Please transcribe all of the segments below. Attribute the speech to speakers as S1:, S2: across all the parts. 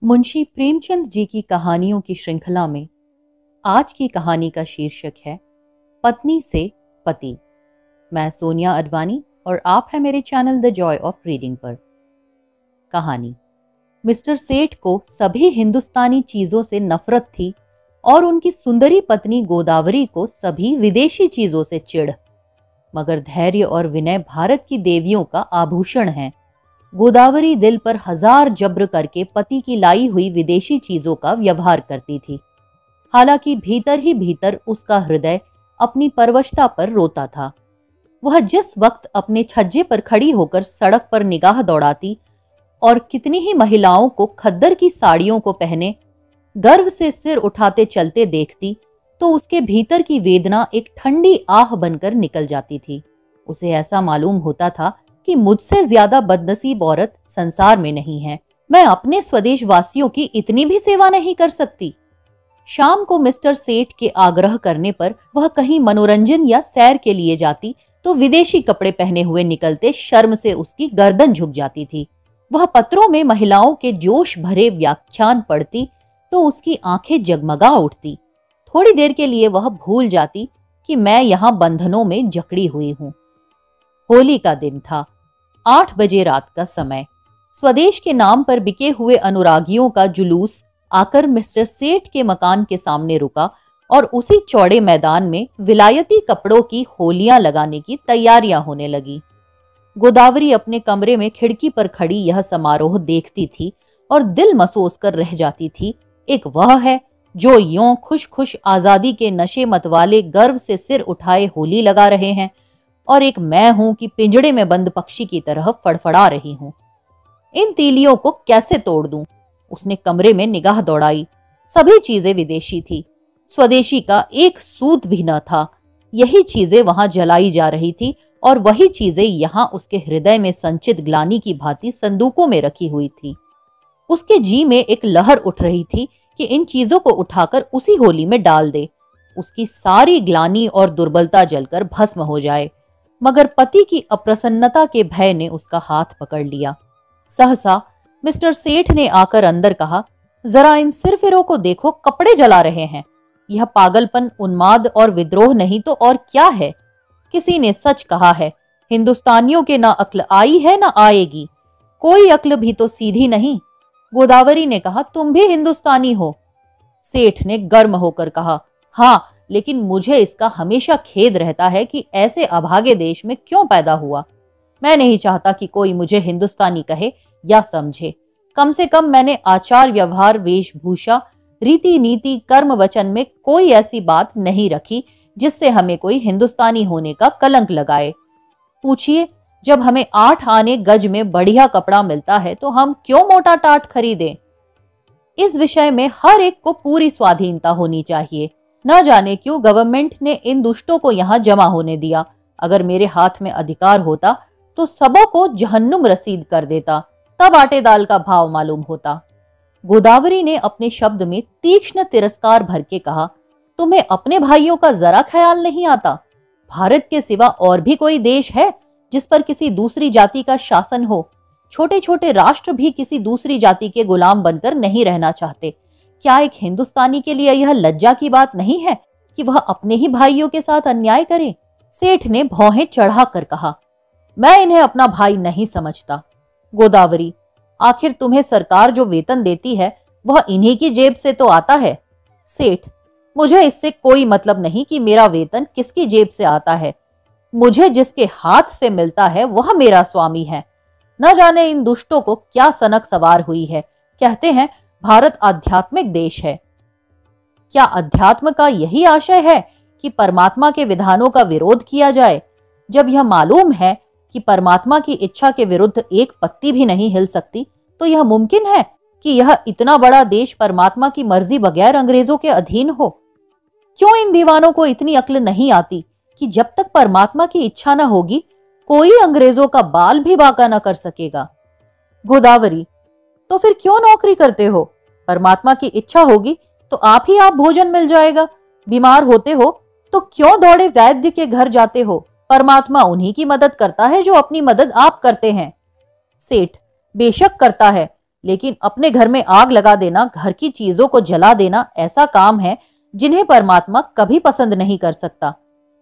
S1: मुंशी प्रेमचंद जी की कहानियों की श्रृंखला में आज की कहानी का शीर्षक है पत्नी से पति। मैं सोनिया अडवाणी और आप हैं मेरे channel the Joy of reading पर। कहानी। मिस्टर सेठ को सभी हिंदुस्तानी चीजों से नफरत थी और उनकी सुंदरी पत्नी गोदावरी को सभी विदेशी चीजों से चिढ़। मगर धैर्य और विनय भारत की देवियों का आभूषण है। गोदावरी दिल पर हजार जब्र करके पति की लाई हुई विदेशी चीजों का व्यवहार करती थी। हालांकि भीतर ही भीतर उसका हृदय अपनी परवशता पर रोता था। वह जिस वक्त अपने छज्जे पर खड़ी होकर सड़क पर निगाह दौड़ाती और कितनी ही महिलाओं को खद्दर की साड़ियों को पहने गर्व से सिर उठाते चलते देखती, तो उसके भीतर की वेदना एक ठंडी आह बनकर निकल जाती थी। उसे ऐसा मालूम होता था कि मुझसे ज्यादा बदनसीब औरत संसार में नहीं है। मैं अपने स्वदेश वासियों की इतनी भी सेवा नहीं कर सकती। शाम को मिस्टर सेठ के आग्रह करने पर वह कहीं मनोरंजन या सैर के लिए जाती तो विदेशी कपड़े पहने हुए निकलते शर्म से उसकी गर्दन झुक जाती थी। वह पत्रों में महिलाओं के जोश भरे व्याख्यान पढ़ती तो उसकी आंखें जगमगा उठती। थोड़ी देर के लिए वह भूल जाती कि मैं यहां बंधनों में जकड़ी हुई हूं। होली का दिन था। 8 बजे रात का समय। स्वदेश के नाम पर बिके हुए अनुरागियों का जुलूस आकर मिस्टर सेठ के मकान के सामने रुका और उसी चौड़े मैदान में विलायती कपड़ों की होलियां लगाने की तैयारियां होने लगी। गोदावरी अपने कमरे में खिड़की पर खड़ी यह समारोह देखती थी और दिल मसोस कर रह जाती थी। एक वह है जो यों खुश खुश आजादी के नशे मत वाले गर्व से सिर उठाए होली लगा रहे हैं, और एक मैं हूं कि पिंजड़े में बंद पक्षी की तरह फड़फड़ा रही हूं। इन तीलियों को कैसे तोड़ दूं? उसने कमरे में निगाह दौड़ाई। सभी चीजें विदेशी थी। स्वदेशी का एक सूत भी न था। यही चीजें वहां जलाई जा रही थी और वही चीजें यहां उसके हृदय में संचित ग्लानि की भांति संदूकों में रखी हुई थी। उसके जी में एक लहर उठ रही थी कि इन चीजों को उठाकर उसी होली में डाल दे, उसकी सारी ग्लानि और दुर्बलता जलकर भस्म हो जाए। मगर पति की अप्रसन्नता के भय ने उसका हाथ पकड़ लिया। सहसा मिस्टर सेठ ने आकर अंदर कहा, जरा इन सिरफिरों को देखो, कपड़े जला रहे हैं। यह पागलपन, उन्माद और विद्रोह नहीं तो और क्या है? किसी ने सच कहा है, हिंदुस्तानियों के ना अक्ल आई है ना आएगी। कोई अक्ल भी तो सीधी नहीं। गोदावरी ने कहा, तुम भी हिंदुस्तानी हो? सेठ ने गर्म होकर कहा, हाँ, लेकिन मुझे इसका हमेशा खेद रहता है कि ऐसे अभागे देश में क्यों पैदा हुआ। मैं नहीं चाहता कि कोई मुझे हिंदुस्तानी कहे या समझे। कम से कम मैंने आचार व्यवहार, वेशभूषा, रीति नीति, कर्म वचन में कोई ऐसी बात नहीं रखी जिससे हमें कोई हिंदुस्तानी होने का कलंक लगाए। पूछिए, जब हमें 8 आने गज में बढ़िया कपड़ा मिलता है तो हम क्यों मोटा टाट खरीदें? इस विषय में हर एक को पूरी स्वाधीनता होनी चाहिए। न जाने क्यों गवर्नमेंट ने इन दुष्टों को यहां जमा होने दिया। अगर मेरे हाथ में अधिकार होता तो सबों को जहन्नुम रसीद कर देता, तब आटे दाल का भाव मालूम होता। गोदावरी ने अपने शब्द में तीक्ष्ण तिरस्कार भर के कहा, तुम्हें अपने भाइयों का जरा ख्याल नहीं आता? भारत के सिवा और भी कोई देश है जिस पर किसी दूसरी जाति का शासन हो? छोटे छोटे राष्ट्र भी किसी दूसरी जाति के गुलाम बनकर नहीं रहना चाहते। क्या एक हिंदुस्तानी के लिए यह लज्जा की बात नहीं है कि वह अपने ही भाइयों के साथ अन्याय करे? सेठ ने भौहें चढ़ाकर कहा, मैं इन्हें अपना भाई नहीं समझता। गोदावरी, आखिर तुम्हें सरकार जो वेतन देती है वह इन्हीं की जेब से तो आता है। सेठ, मुझे इससे कोई मतलब नहीं कि मेरा वेतन किसकी जेब से आता है। मुझे जिसके हाथ से मिलता है वह मेरा स्वामी है। न जाने इन दुष्टों को क्या सनक सवार हुई है। कहते हैं भारत आध्यात्मिक देश है। क्या अध्यात्म का यही आशय है कि परमात्मा के विधानों का विरोध किया जाए? जब यह मालूम है कि परमात्मा की इच्छा के विरुद्ध एक पत्ती भी नहीं हिल सकती, तो यह मुमकिन है कि यह इतना बड़ा देश परमात्मा की मर्जी बगैर अंग्रेजों के अधीन हो? क्यों इन दीवानों को इतनी अक्ल नहीं आती कि जब तक परमात्मा की इच्छा न होगी कोई अंग्रेजों का बाल भी बांका न कर सकेगा? गोदावरी, तो फिर क्यों नौकरी करते हो? परमात्मा की इच्छा होगी तो आप भोजन मिल जाएगा। बीमार होते हो तो क्यों दौड़े वैद्य के घर जाते हो? परमात्मा उन्हीं की मदद करता है जो अपनी मदद आप करते हैं। सेठ, बेशक करता है, लेकिन अपने घर में आग लगा देना, घर की चीजों को जला देना ऐसा काम है जिन्हें परमात्मा कभी पसंद नहीं कर सकता।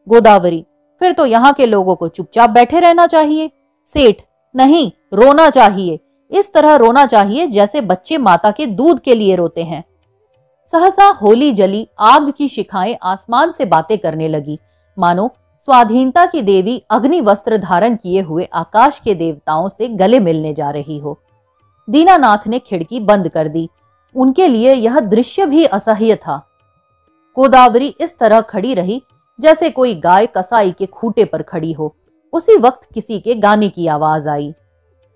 S1: गोदावरी, फिर तो यहाँ के लोगों को चुपचाप बैठे रहना चाहिए। सेठ, नहीं, रोना चाहिए। इस तरह रोना चाहिए जैसे बच्चे माता के दूध के लिए रोते हैं। सहसा होली जली, आग की शिखाएं आसमान से बातें करने लगी, मानो स्वाधीनता की देवी अग्नि वस्त्र धारण किए हुए आकाश के देवताओं से गले मिलने जा रही हो। दीनानाथ ने खिड़की बंद कर दी। उनके लिए यह दृश्य भी असह्य था। गोदावरी इस तरह खड़ी रही जैसे कोई गाय कसाई के खूंटे पर खड़ी हो। उसी वक्त किसी के गाने की आवाज आई,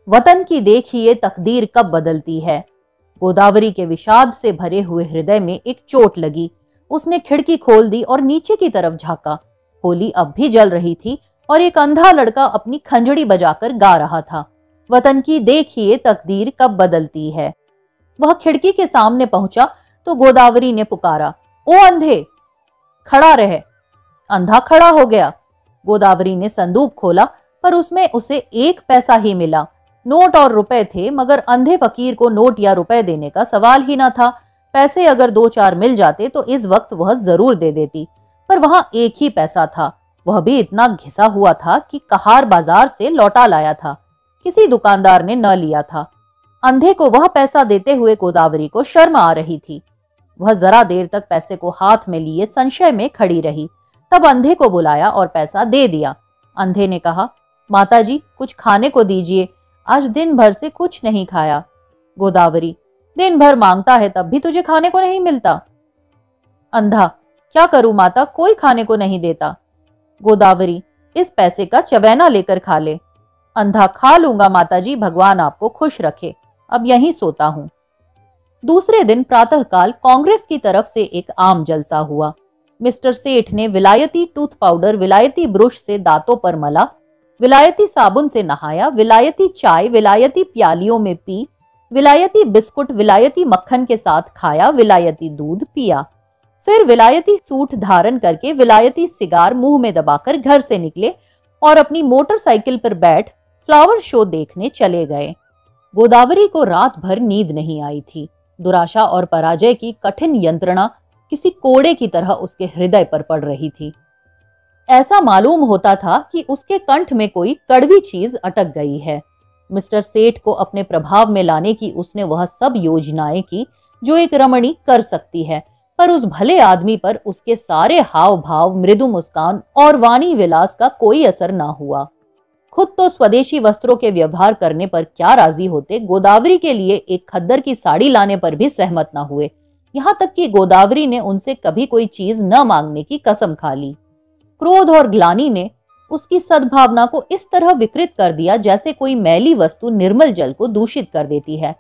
S1: वतन की देखिए तकदीर कब बदलती है। गोदावरी के विषाद से भरे हुए हृदय में एक चोट लगी। उसने खिड़की खोल दी और नीचे की तरफ झांका। होली अब भी जल रही थी और एक अंधा लड़का अपनी खंजड़ी बजाकर गा रहा था, वतन की देखिए तकदीर कब बदलती है। वह खिड़की के सामने पहुंचा तो गोदावरी ने पुकारा, ओ अंधे, खड़ा रह। अंधा खड़ा हो गया। गोदावरी ने संदूक खोला पर उसमें उसे 1 पैसा ही मिला। नोट और रुपए थे, मगर अंधे फकीर को नोट या रुपए देने का सवाल ही ना था। पैसे अगर 2-4 मिल जाते तो इस वक्त वह जरूर दे देती, पर वहां 1 ही पैसा था। वह भी इतना घिसा हुआ था कि कहार बाजार से लौटा लाया था, किसी दुकानदार ने न लिया था। अंधे को वह पैसा देते हुए गोदावरी को शर्म आ रही थी। वह जरा देर तक पैसे को हाथ में लिए संशय में खड़ी रही। तब अंधे को बुलाया और पैसा दे दिया। अंधे ने कहा, माताजी, कुछ खाने को दीजिए, आज दिन भर से कुछ नहीं खाया। गोदावरी, दिन भर मांगता है तब भी तुझे खाने को नहीं मिलता। अंधा, क्या करूं माता, कोई खाने को नहीं देता। गोदावरी, इस पैसे का चवैना लेकर खा ले। अंधा, खा लूंगा माताजी, भगवान आपको खुश रखे, अब यहीं सोता हूं। दूसरे दिन प्रातःकाल कांग्रेस की तरफ से एक आम जलसा हुआ। मिस्टर सेठ ने विलायती टूथ पाउडर विलायती ब्रुश से दांतों पर मला, विलायती साबुन से नहाया, विलायती चाय विलायती प्यालियों में पी, विलायती बिस्कुट विलायती मक्खन के साथ खाया, विलायती दूध पिया। फिर विलायती सूट धारण करके विलायती सिगार मुंह में दबाकर घर से निकले और अपनी मोटरसाइकिल पर बैठ फ्लावर शो देखने चले गए। गोदावरी को रात भर नींद नहीं आई थी। दुराशा और पराजय की कठिन यंत्रणा किसी कोड़े की तरह उसके हृदय पर पड़ रही थी। ऐसा मालूम होता था कि उसके कंठ में कोई कड़वी चीज अटक गई है। मिस्टर सेठ को अपने प्रभाव में लाने की उसने वह सब योजनाएं की जो एक रमणी कर सकती है, पर उस भले आदमी पर उसके सारे हाव भाव, मृदु मुस्कान और वाणी विलास का कोई असर ना हुआ। खुद तो स्वदेशी वस्त्रों के व्यवहार करने पर क्या राजी होते, गोदावरी के लिए एक खद्दर की साड़ी लाने पर भी सहमत ना हुए। यहाँ तक कि गोदावरी ने उनसे कभी कोई चीज न मांगने की कसम खा ली। क्रोध और ग्लानि ने उसकी सद्भावना को इस तरह विकृत कर दिया जैसे कोई मैली वस्तु निर्मल जल को दूषित कर देती है।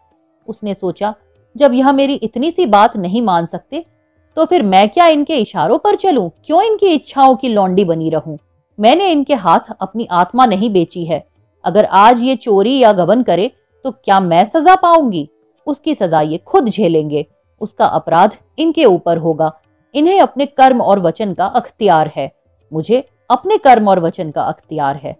S1: उसने सोचा, जब यह मेरी इतनी सी बात नहीं मान सकते तो फिर मैं क्या इनके इशारों पर चलूं? क्यों इनकी इच्छाओं की लौंडी बनी रहूं? मैंने इनके हाथ अपनी आत्मा नहीं बेची है। अगर आज ये चोरी या गबन करे तो क्या मैं सजा पाऊंगी? उसकी सजा ये खुद झेलेंगे। उसका अपराध इनके ऊपर होगा। इन्हें अपने कर्म और वचन का अख्तियार है। मुझे अपने कर्म और वचन का अख्तियार है।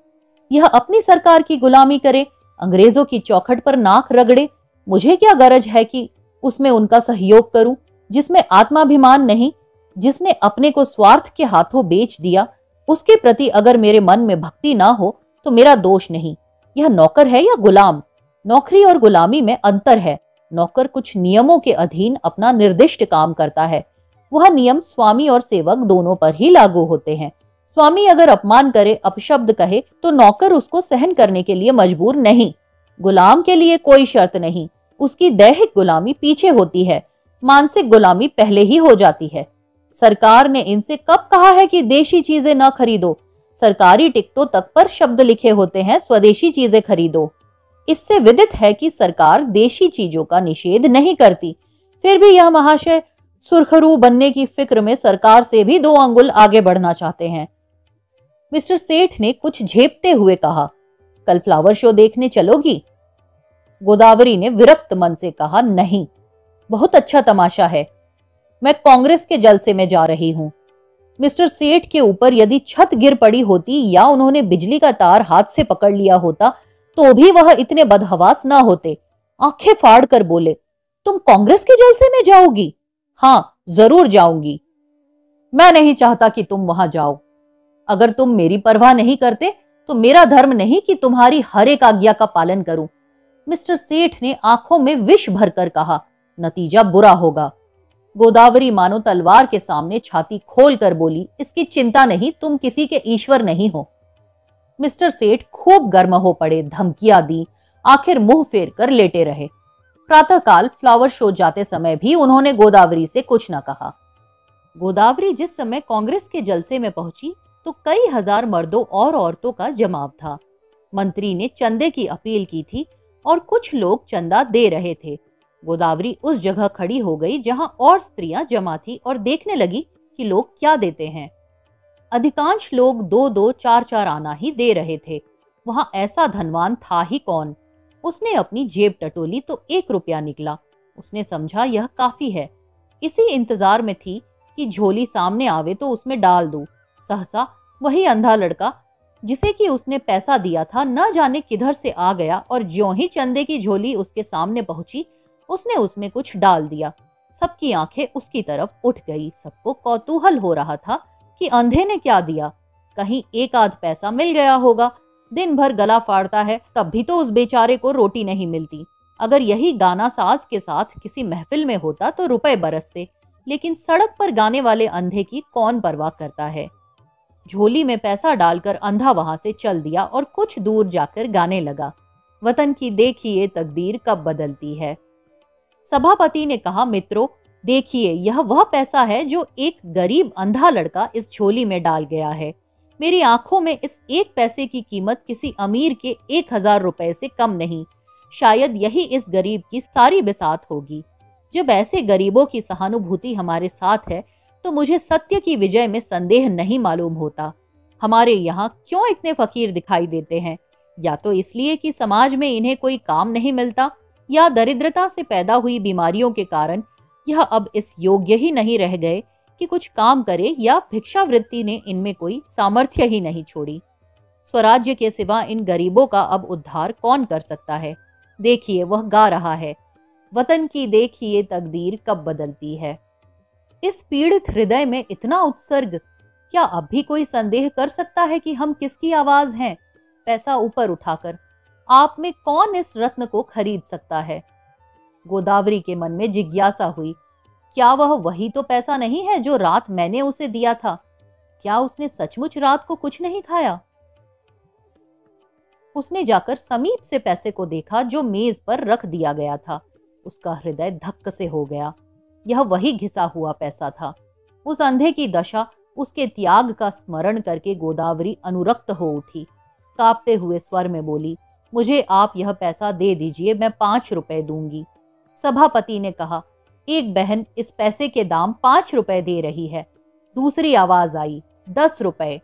S1: यह अपनी सरकार की गुलामी करे, अंग्रेजों की चौखट पर नाक रगड़े। मुझे क्या गरज है कि उसमें उनका सहयोग करूं, जिसमें आत्माभिमान नहीं, जिसने अपने को स्वार्थ के हाथों बेच दिया। उसके प्रति अगर मेरे मन में भक्ति ना हो तो मेरा दोष नहीं। यह नौकर है या गुलाम? नौकरी और गुलामी में अंतर है। नौकर कुछ नियमों के अधीन अपना निर्दिष्ट काम करता है। वह नियम स्वामी और सेवक दोनों पर ही लागू होते हैं। स्वामी अगर अपमान करे, अपशब्द कहे, तो नौकर उसको सहन करने के लिए मजबूर नहीं। गुलाम के लिए कोई शर्त नहीं। उसकी दैहिक गुलामी पीछे होती है, मानसिक गुलामी पहले ही हो जाती है। सरकार ने इनसे कब कहा है कि देशी चीजें न खरीदो? सरकारी टिकटों तक पर शब्द लिखे होते हैं, स्वदेशी चीजें खरीदो। इससे विदित है कि सरकार देशी चीजों का निषेध नहीं करती। फिर भी यह महाशय सुरखरू बनने की फिक्र में सरकार से भी 2 अंगुल आगे बढ़ना चाहते हैं। मिस्टर सेठ ने कुछ झेपते हुए कहा, कल फ्लावर शो देखने चलोगी? गोदावरी ने विरक्त मन से कहा, नहीं, बहुत अच्छा तमाशा है। मैं कांग्रेस के जलसे में जा रही हूं। मिस्टर सेठ के ऊपर यदि छत गिर पड़ी होती या उन्होंने बिजली का तार हाथ से पकड़ लिया होता तो भी वह इतने बदहवास ना होते। आंखें फाड़ कर बोले, तुम कांग्रेस के जलसे में जाओगी? हाँ, जरूर जाऊंगी। मैं नहीं चाहता कि तुम वहां जाओ। अगर तुम मेरी परवाह नहीं करते तो मेरा धर्म नहीं कि तुम्हारी हर एक आज्ञा का पालन करूं। मिस्टर सेठ ने आंखों में विष भरकर कहा, नतीजा बुरा होगा। गोदावरी मानो तलवार के सामने छाती खोल कर बोली, इसकी चिंता नहीं, तुम किसी के ईश्वर नहीं हो। मिस्टर सेठ खूब गर्म हो पड़े, धमकियां दी, आखिर मुंह फेर कर लेटे रहे। प्रातःकाल फ्लावर शो जाते समय भी उन्होंने गोदावरी से कुछ न कहा। गोदावरी जिस समय कांग्रेस के जलसे में पहुंची तो कई हजार मर्दों और औरतों का जमाव था। मंत्री ने चंदे की अपील की थी और कुछ लोग चंदा दे रहे थे। गोदावरी उस जगह खड़ी हो गई जहां और स्त्रियां जमा थी और देखने लगी कि लोग क्या देते हैं। अधिकांश लोग 2-2, 4-4 आना ही दे रहे थे। वहां ऐसा धनवान था ही कौन। उसने अपनी जेब टटोली तो 1 रुपया निकला। उसने समझा यह काफी है। इसी इंतजार में थी कि झोली सामने आवे तो उसमें डाल दूं। सहसा वही अंधा लड़का जिसे कि उसने पैसा दिया था न जाने किधर से आ गया और ज्यों ही चंदे की झोली उसके सामने पहुंची उसने उसमें कुछ डाल दिया। सबकी आंखें उसकी तरफ उठ गई। सबको कौतूहल हो रहा था कि अंधे ने क्या दिया, कहीं एक आध पैसा मिल गया होगा। दिन भर गला फाड़ता है तब भी तो उस बेचारे को रोटी नहीं मिलती। अगर यही गाना साज के साथ किसी महफिल में होता तो रुपए बरसते, लेकिन सड़क पर गाने वाले अंधे की कौन परवाह करता है। झोली में पैसा डालकर अंधा वहां से चल दिया और कुछ दूर जाकर गाने लगा, वतन की देखिए तकदीर कब बदलती है। सभापति ने कहा, मित्रों देखिए, यह वह पैसा है जो एक गरीब अंधा लड़का इस झोली में डाल गया है। मेरी आंखों में इस 1 पैसे की कीमत किसी अमीर के 1000 रुपए से कम नहीं। शायद यही इस गरीब की सारी बिसात होगी। जब ऐसे गरीबों की सहानुभूति हमारे साथ है तो मुझे सत्य की विजय में संदेह नहीं मालूम होता। हमारे यहाँ क्यों इतने फकीर दिखाई देते हैं? या तो इसलिए कि समाज में इन्हें कोई काम नहीं मिलता, या दरिद्रता से पैदा हुई बीमारियों के कारण यह अब इस योग्य ही नहीं रह गए कि कुछ काम करे, या भिक्षावृत्ति ने इनमें कोई सामर्थ्य ही नहीं छोड़ी। स्वराज्य के सिवा इन गरीबों का अब उद्धार कौन कर सकता है? देखिए वह गा रहा है, वतन की देखिए तकदीर कब बदलती है। इस पीड़ित हृदय में इतना उत्सर्ग, क्या अब भी कोई संदेह कर सकता है कि हम किसकी आवाज हैं? पैसा ऊपर उठाकर, आप में कौन इस रत्न को खरीद सकता है? गोदावरी के मन में जिज्ञासा हुई, क्या वह वही तो पैसा नहीं है जो रात मैंने उसे दिया था? क्या उसने सचमुच रात को कुछ नहीं खाया? उसने जाकर समीप से पैसे को देखा जो मेज पर रख दिया गया था। उसका हृदय धक्क से हो गया। यह वही घिसा हुआ पैसा था। उस अंधे की दशा, उसके त्याग का स्मरण करके गोदावरी अनुरक्त हो उठी। कांपते हुए स्वर में बोली, मुझे आप यह पैसा दे दीजिए, मैं 5 रुपए दूंगी। सभापति ने कहा, एक बहन इस पैसे के दाम 5 रुपए दे रही है। दूसरी आवाज आई, 10 रुपए।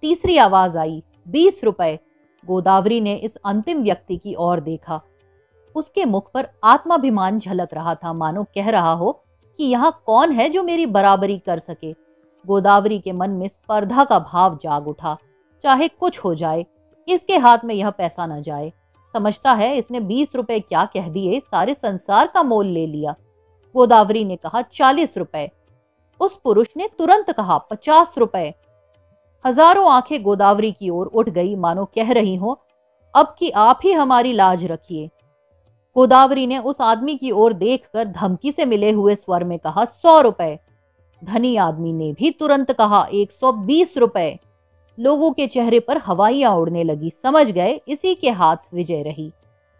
S1: तीसरी आवाज आई, 20 रुपए। गोदावरी ने इस अंतिम व्यक्ति की ओर देखा। उसके मुख पर आत्माभिमान झलक रहा था, मानो कह रहा हो कि यहाँ कौन है जो मेरी बराबरी कर सके। गोदावरी के मन में स्पर्धा का भाव जाग उठा। चाहे कुछ हो जाए, इसके हाथ में यह पैसा न जाए। समझता है इसने 20 रुपए क्या कह दिए, सारे संसार का मोल ले लिया। गोदावरी ने कहा, 40 रुपए। उस पुरुष ने तुरंत कहा, 50 रुपए। हजारों आंखें गोदावरी की ओर उठ गई, मानो कह रही हो, अब की आप ही हमारी लाज रखिए। गोदावरी ने उस आदमी की ओर देखकर धमकी से मिले हुए स्वर में कहा, 100 रुपए। धनी आदमी ने भी तुरंत कहा, 120 रुपए। लोगों के चेहरे पर हवाइयां उड़ने लगी। समझ गए इसी के हाथ विजय रही।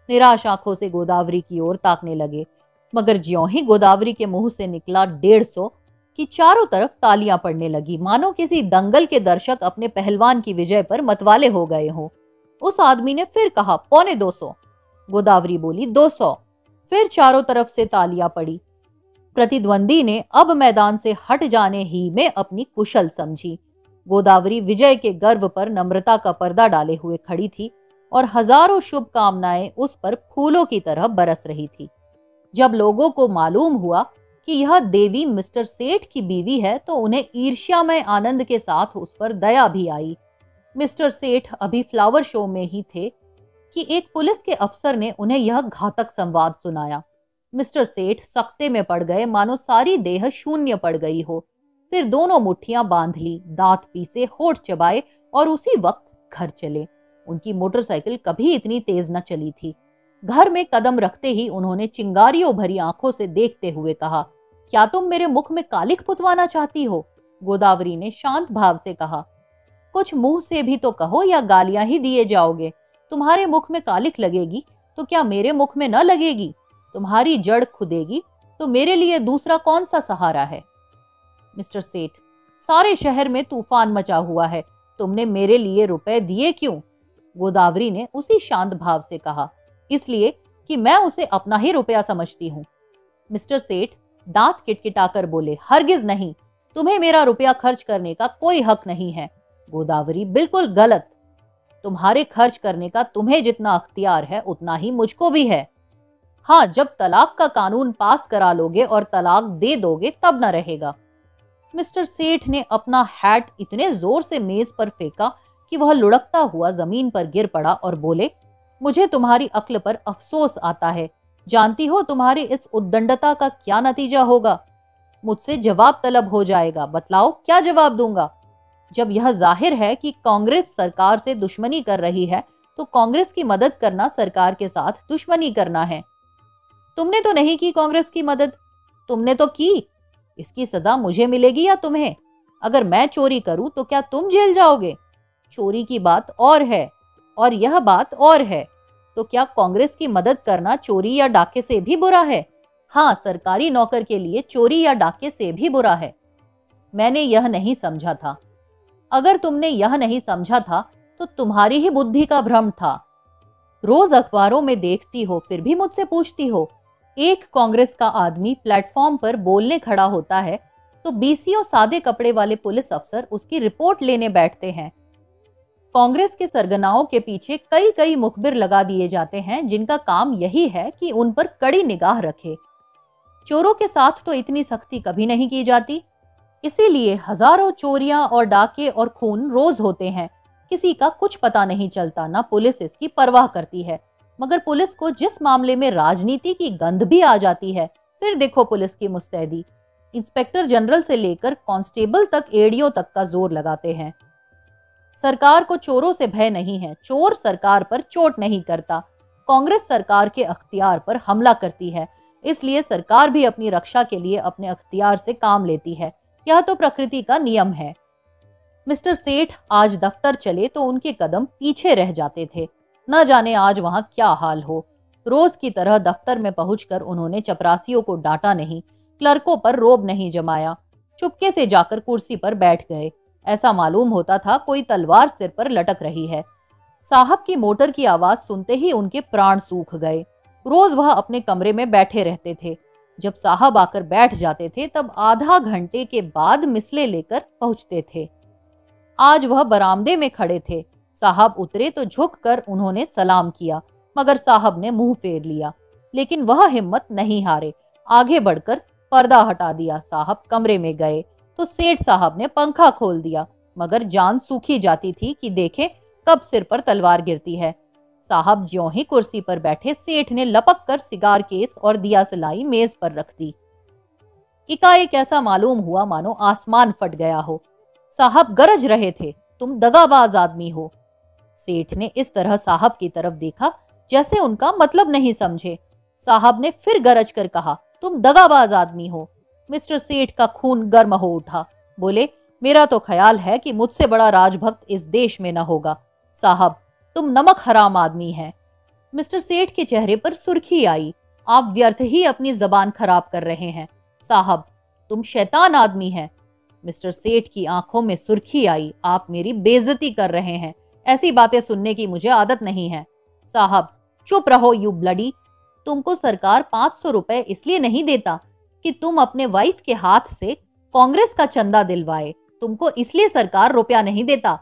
S1: निराश आंखों से गोदावरी की ओर ताकने लगे, मगर ज्यों ही गोदावरी के मुंह से निकला 150 कि चारों तरफ तालियां पड़ने लगी, मानो किसी दंगल के दर्शक अपने पहलवान की विजय पर मतवाले हो गए हों। उस आदमी ने फिर कहा, 250। गोदावरी बोली, 200। फिर चारों तरफ से तालियां पड़ी। प्रतिद्वंदी ने अब मैदान से हट जाने ही में अपनी कुशल समझी। गोदावरी विजय के गर्व पर नम्रता का पर्दा डाले हुए खड़ी थी और हजारों शुभकामनाएं उस पर फूलों की तरह बरस रही थी। जब लोगों को मालूम हुआ कि यह देवी मिस्टर सेठ की बीवी है तो उन्हें ईर्ष्यामय आनंद के साथ उस पर दया भी आई। मिस्टर सेठ अभी फ्लावर शो में ही थे कि एक पुलिस के अफसर ने उन्हें यह घातक संवाद सुनाया। मिस्टर सेठ सख्ते में पड़ गए, मानो सारी देह शून्य पड़ गई हो। फिर दोनों मुट्ठियां बांध ली, दांत पीसे, होठ चबाए और उसी वक्त घर चले। उनकी मोटरसाइकिल कभी इतनी तेज न चली थी। घर में कदम रखते ही उन्होंने चिंगारियों भरी आंखों से देखते हुए कहा, क्या तुम मेरे मुख में कालिख पुतवाना चाहती हो? गोदावरी ने शांत भाव से कहा। कुछ मुंह से भी तो कहो या गालियां ही दिए जाओगे? तुम्हारे मुख में कालिख लगेगी तो क्या मेरे मुख में न लगेगी? तुम्हारी जड़ खुदेगी तो मेरे लिए दूसरा कौन सा सहारा है? मिस्टर सेठ, सारे शहर में तूफान मचा हुआ है, तुमने मेरे लिए रुपए दिए क्यों? गोदावरी ने उसी शांत भाव से कहा। इसलिए कि मैं उसे अपना ही रुपया समझती हूँ। मिस्टर सेठ दांत किटकिटाकर बोले, हरगिज नहीं, तुम्हें मेरा रुपया खर्च करने का कोई हक नहीं है। गोदावरी, बिल्कुल गलत। तुम्हारे खर्च करने का तुम्हें जितना अख्तियार है उतना ही मुझको भी है। हाँ, जब तलाक का कानून पास करा लोगे और तलाक दे दोगे तब न रहेगा। मिस्टर सेठ ने अपना हैट इतने जोर से मेज पर फेंका कि वह लुढ़कता हुआ जमीन पर गिर पड़ा और बोले, मुझे तुम्हारी अक्ल पर अफसोस आता है। जानती हो तुम्हारी इस उद्दंडता का क्या नतीजा होगा? मुझसे जवाब तलब हो जाएगा। बतलाओ क्या जवाब दूंगा? जब यह जाहिर है कि कांग्रेस सरकार से दुश्मनी कर रही है तो कांग्रेस की मदद करना सरकार के साथ दुश्मनी करना है। तुमने तो नहीं की कांग्रेस की मदद। तुमने तो की। इसकी सजा मुझे मिलेगी या तुम्हें? अगर मैं चोरी करूं तो क्या तुम जेल जाओगे? चोरी की बात और है और यह बात और है। तो क्या कांग्रेस की मदद करना चोरी या डाके से भी बुरा है? हाँ, सरकारी नौकर के लिए चोरी या डाके से भी बुरा है। मैंने यह नहीं समझा था। अगर तुमने यह नहीं समझा था तो तुम्हारी ही बुद्धि का भ्रम था। रोज अखबारों में देखती हो फिर भी मुझसे पूछती हो। एक कांग्रेस का आदमी प्लेटफॉर्म पर बोलने खड़ा होता है तो बीसीओ सादे कपड़े वाले पुलिस अफसर उसकी रिपोर्ट लेने बैठते हैं। कांग्रेस के सरगनाओं के पीछे कई कई मुखबिर लगा दिए जाते हैं जिनका काम यही है कि उन पर कड़ी निगाह रखे। चोरों के साथ तो इतनी सख्ती कभी नहीं की जाती। इसीलिए हजारों चोरियां और डाके और खून रोज होते हैं। किसी का कुछ पता नहीं चलता, ना पुलिस इसकी परवाह करती है। मगर पुलिस को जिस मामले में राजनीति की गंध भी आ जाती है, फिर देखो पुलिस की मुस्तैदी। इंस्पेक्टर जनरल से लेकर कांस्टेबल तक एड़ियों तक का जोर लगाते हैं। सरकार को चोरों से भय नहीं है। चोर सरकार पर चोट नहीं करता। कांग्रेस सरकार के अख्तियार पर हमला करती है, इसलिए सरकार भी अपनी रक्षा के लिए अपने अख्तियार से काम लेती है। यह तो प्रकृति का नियम है। मिस्टर सेठ आज दफ्तर चले तो उनके कदम पीछे रह जाते थे। न जाने आज वहां क्या हाल हो। रोज की तरह दफ्तर में पहुंचकर उन्होंने चपरासियों को डांटा नहीं, क्लर्कों पर रोब नहीं जमाया। चुपके से जाकर कुर्सी पर बैठ गए। ऐसा मालूम होता था कोई तलवार सिर पर लटक रही है। साहब की मोटर की आवाज सुनते ही उनके प्राण सूख गए। रोज वह अपने कमरे में बैठे रहते थे। जब साहब आकर बैठ जाते थे तब आधा घंटे के बाद मिसले लेकर पहुंचते थे। आज वह बरामदे में खड़े थे। साहब उतरे तो झुककर उन्होंने सलाम किया, मगर साहब ने मुंह फेर लिया। लेकिन वह हिम्मत नहीं हारे, आगे बढ़कर पर्दा हटा दिया। साहब कमरे में गए तो सेठ साहब ने पंखा खोल दिया, मगर जान सूखी जाती थी कि देखे कब सिर पर तलवार गिरती है। साहब ज्यों ही कुर्सी पर बैठे, सेठ ने लपक कर सिगार केस और दिया सलाई मेज पर रख दी। एकाएक ऐसा मालूम हुआ मानो आसमान फट गया हो। साहब गरज रहे थे, तुम दगाबाज आदमी हो। सेठ ने इस तरह साहब की तरफ देखा जैसे उनका मतलब नहीं समझे। साहब ने फिर गरज कर कहा, तुम दगाबाज आदमी हो। मिस्टर सेठ का खून गर्म हो उठा। बोले, मेरा तो ख्याल है कि मुझसे बड़ा राजभक्त इस देश में न होगा। साहब, तुम नमक हराम आदमी हैं। मिस्टर सेठ के चेहरे पर सुर्खी आई। आप व्यर्थ ही अपनी जबान खराब कर रहे हैं। साहब, तुम शैतान आदमी हैं। मिस्टर सेठ की आंखों में सुर्खी आई। आप मेरी बेइज्जती कर रहे हैं। ऐसी बातें सुनने की मुझे आदत नहीं है। साहब, चुप रहो यू ब्लडी। तुमको सरकार 500 रुपए इसलिए नहीं देता कि तुम अपने वाइफ के हाथ से कांग्रेस का चंदा दिलवाए। तुमको इसलिए सरकार रुपया नहीं देता।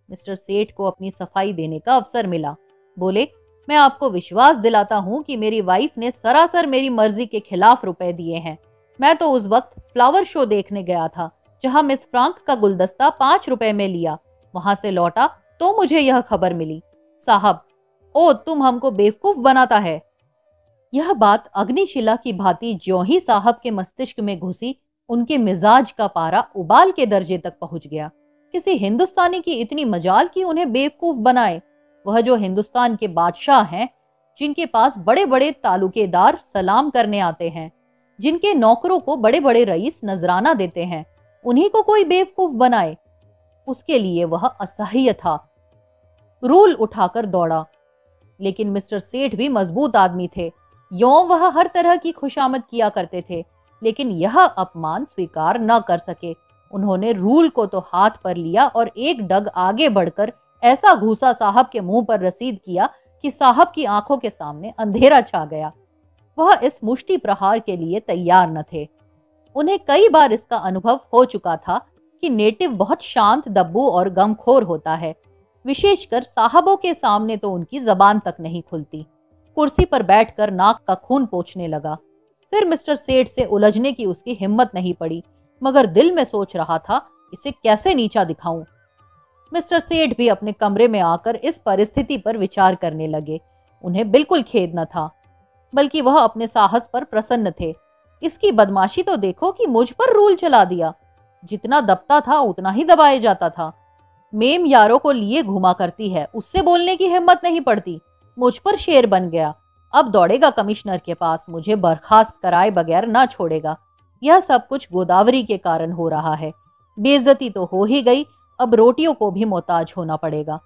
S1: मिस्टर सेठ को अपनी सफाई देने का अवसर मिला। बोले, मैं आपको विश्वास दिलाता हूं कि मेरी वाइफ ने सरासर मेरी मर्जी के खिलाफ रुपए दिए हैं। मैं तो उस वक्त फ्लावर शो देखने गया था जहां मिस फ्रांक का गुलदस्ता 5 रुपए में लिया। वहां से लौटा तो मुझे यह खबर मिली। साहब, ओ तुम हमको बेवकूफ बनाता है। यह बात अग्निशिला की भांति ज्यों ही साहब के मस्तिष्क में घुसी, उनके मिजाज का पारा उबाल के दर्जे तक पहुंच गया। किसी हिंदुस्तानी की इतनी मजाल कि उन्हें बेवकूफ बनाए, वह जो हिंदुस्तान के बादशाह हैं, जिनके पास बड़े बड़े तालुकेदार सलाम करने आते हैं, जिनके नौकरों को बड़े बड़े रईस नजराना देते हैं, उन्हीं को कोई बेवकूफ बनाए। उसके लिए वह असह्य था। रूल उठाकर दौड़ा। लेकिन मिस्टर सेठ भी मजबूत आदमी थे। यों वह हर तरह की खुशामद किया करते थे, लेकिन यह अपमान स्वीकार न कर सके। उन्होंने रूल को तो हाथ पर लिया और एक डग आगे बढ़कर ऐसा घूसा साहब के मुंह पर रसीद किया कि साहब की आंखों के सामने अंधेरा छा गया। वह इस मुष्टि प्रहार के लिए तैयार न थे। उन्हें कई बार इसका अनुभव हो चुका था कि नेटिव बहुत शांत, दब्बू और गमखोर होता है। विशेषकर साहबों के सामने तो उनकी जबान तक नहीं खुलती। कुर्सी पर बैठकर नाक का खून पोंछने लगा। फिर मिस्टर सेठ से उलझने की उसकी हिम्मत नहीं पड़ी, मगर दिल में सोच रहा था, इसे कैसे नीचा दिखाऊं। मिस्टर सेठ भी अपने कमरे में आकर इस परिस्थिति पर विचार करने लगे। उन्हें बिल्कुल खेद न था, बल्कि वह अपने साहस पर प्रसन्न थे। इसकी बदमाशी तो देखो कि मुझ पर रूल चला दिया। जितना दबता था उतना ही दबाया जाता था। मेम यारों को लिए घुमा करती है, उससे बोलने की हिम्मत नहीं पड़ती। मुझ पर शेर बन गया। अब दौड़ेगा कमिश्नर के पास, मुझे बर्खास्त कराए बगैर ना छोड़ेगा। यह सब कुछ गोदावरी के कारण हो रहा है। बेइज्जती तो हो ही गई, अब रोटियों को भी मोहताज होना पड़ेगा।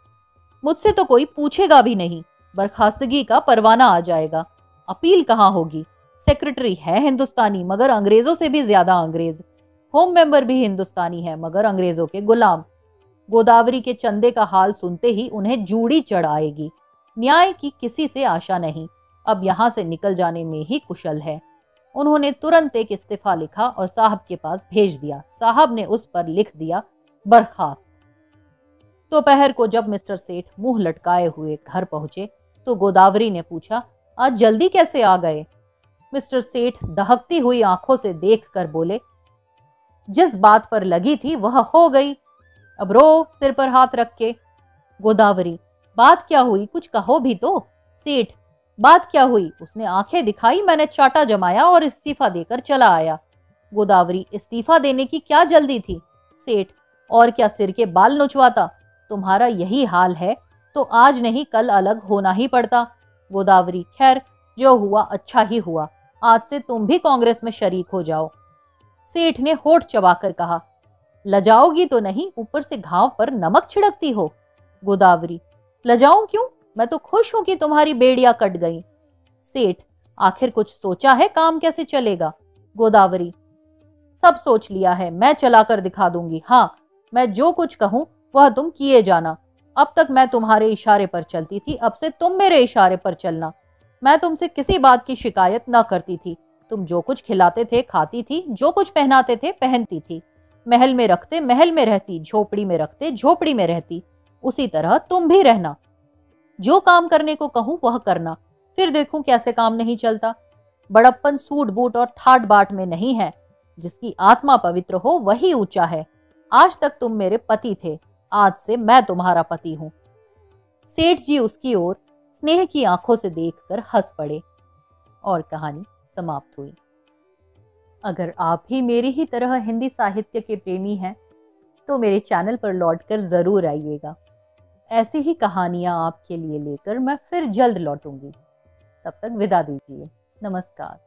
S1: मुझसे तो कोई पूछेगा भी नहीं। बर्खास्तगी का परवाना आ जाएगा। अपील कहाँ होगी? सेक्रेटरी है हिंदुस्तानी, मगर अंग्रेजों से भी ज्यादा अंग्रेज। होम मेंबर भी हिंदुस्तानी है, मगर अंग्रेजों के गुलाम। गोदावरी के चंदे का हाल सुनते ही उन्हें जूड़ी चढ़ आएगी। न्याय की किसी से आशा नहीं। अब यहां से निकल जाने में ही कुशल है। उन्होंने तुरंत एक इस्तीफा लिखा और साहब के पास भेज दिया। साहब ने उस पर लिख दिया, बर्खास्त। दोपहर को जब मिस्टर सेठ मुंह लटकाए हुए घर पहुंचे तो गोदावरी ने पूछा, आज जल्दी कैसे आ गए? मिस्टर सेठ दहकती हुई आंखों से देखकर बोले, जिस बात पर लगी थी वह हो गई। अब रो सिर पर हाथ रख के। गोदावरी, बात क्या हुई? कुछ कहो भी तो। सेठ, बात क्या हुई? उसने आंखें दिखाई, मैंने चाटा जमाया और इस्तीफा देकर चला आया। गोदावरी, इस्तीफा देने की क्या जल्दी थी? सेठ, और क्या सिर के बाल नोचवाता? तुम्हारा यही हाल है तो आज नहीं कल अलग होना ही पड़ता। गोदावरी, खैर जो हुआ अच्छा ही हुआ। आज से तुम भी कांग्रेस में शरीक हो जाओ। सेठ ने होठ चबाकर कहा, लजाओगी तो नहीं, ऊपर से घाव पर नमक छिड़कती हो। गोदावरी, लजाऊं क्यों? मैं तो खुश हूं कि तुम्हारी बेड़ियां कट गई। सेठ, आखिर कुछ सोचा है काम कैसे चलेगा? गोदावरी, सब सोच लिया है, मैं चलाकर दिखा दूंगी। हाँ, मैं जो कुछ कहूं वह तुम किए जाना। अब तक मैं तुम्हारे इशारे पर चलती थी, अब से तुम मेरे इशारे पर चलना। मैं तुमसे किसी बात की शिकायत न करती थी। तुम जो कुछ खिलाते थे खाती थी, जो कुछ पहनाते थे पहनती थी। महल में रखते महल में रहती, झोपड़ी में रखते झोपड़ी में रहती। उसी तरह तुम भी रहना। जो काम करने को कहूं वह करना, फिर देखूं कैसे काम नहीं चलता। बड़प्पन सूट बूट और ठाट बाट में नहीं है। जिसकी आत्मा पवित्र हो वही ऊंचा है। आज तक तुम मेरे पति थे, आज से मैं तुम्हारा पति हूं। सेठ जी उसकी ओर स्नेह की आंखों से देखकर हंस पड़े और कहानी समाप्त हुई। अगर आप भी मेरी ही तरह हिंदी साहित्य के प्रेमी हैं तो मेरे चैनल पर लौटकर जरूर आइएगा। ऐसी ही कहानियां आपके लिए लेकर मैं फिर जल्द लौटूंगी। तब तक विदा दीजिए। नमस्कार।